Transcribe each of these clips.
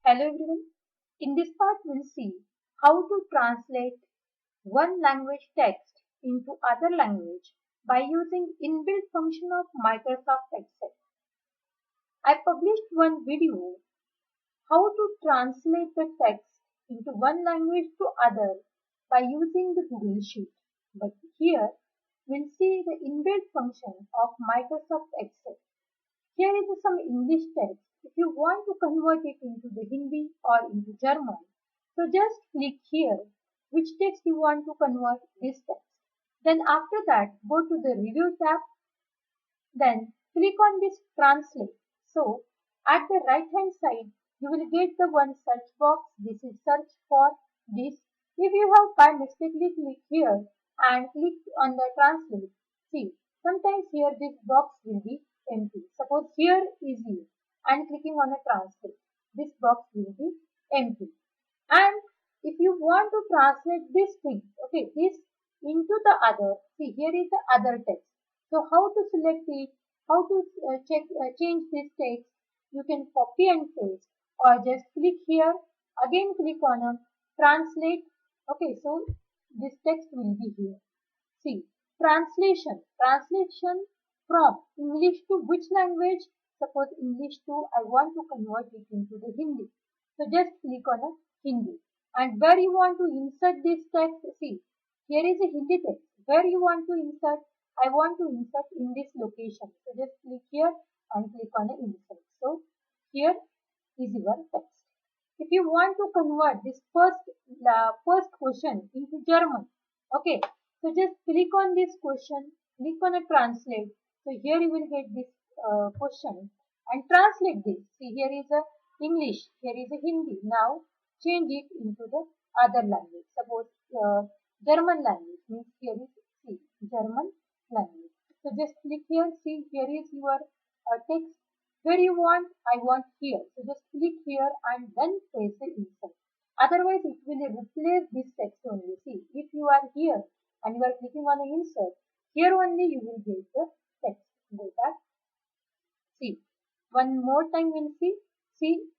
Hello everyone. In this part we'll see how to translate one language text into other language by using inbuilt function of Microsoft Excel. I published one video how to translate the text into one language to other by using the Google Sheet. But here we'll see the inbuilt function of Microsoft Excel. Here is some English text. If you want to convert it into the Hindi or into German, so just click here which text you want to convert this text. Then after that go to the review tab. Then click on this translate. So at the right hand side you will get the one search box. This is search for this. If you have by mistakenly click here and click on the translate, see sometimes here this box will be empty. Suppose here is you and clicking on a translate. This box will be empty. And if you want to translate this thing, okay, this into the other, see here is the other text. So how to select it, how to change this text, you can copy and paste or just click here, again click on a translate. Okay, so this text will be here. See, translation from English to which language? Suppose English to, I want to convert it into the Hindi. So just click on a Hindi. And where you want to insert this text, see, here is a Hindi text. Where you want to insert, I want to insert in this location. So just click here and click on a insert. So here is your text. If you want to convert this first question into German, okay, so just click on this question, click on a translate. So here you will get this question and translate this. See here is a English, here is a Hindi. Now change it into the other language. Suppose German language means here is see German language. So just click here. See here is your text. Where you want, I want here. So just click here and then press the insert. Otherwise it will replace this text only. See if you are here and you are clicking on the insert, here only you will get the text. Go back. See, one more time we'll see. See,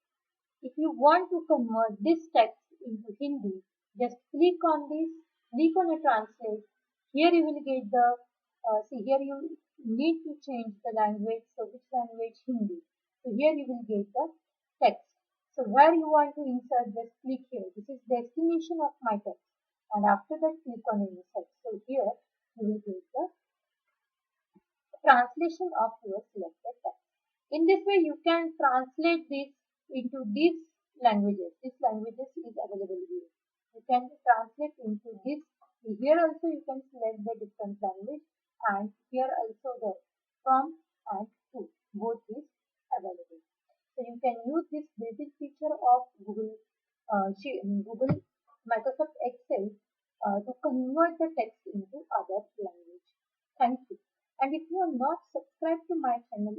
if you want to convert this text into Hindi, just click on this, click on a translate. Here you will get the, see here you need to change the language. So which language? Hindi. So here you will get the text. So where you want to insert, just click here. This is destination of my text. And after that click on insert. So here you will get the translation of your selected text. In this way, you can translate this into these languages. These languages is available here. You can translate into this. Here also you can select the different language and here also the from and to. Both is available. So you can use this basic feature of Google Microsoft Excel to convert the text into other language. Thank you. And if you are not subscribed to my channel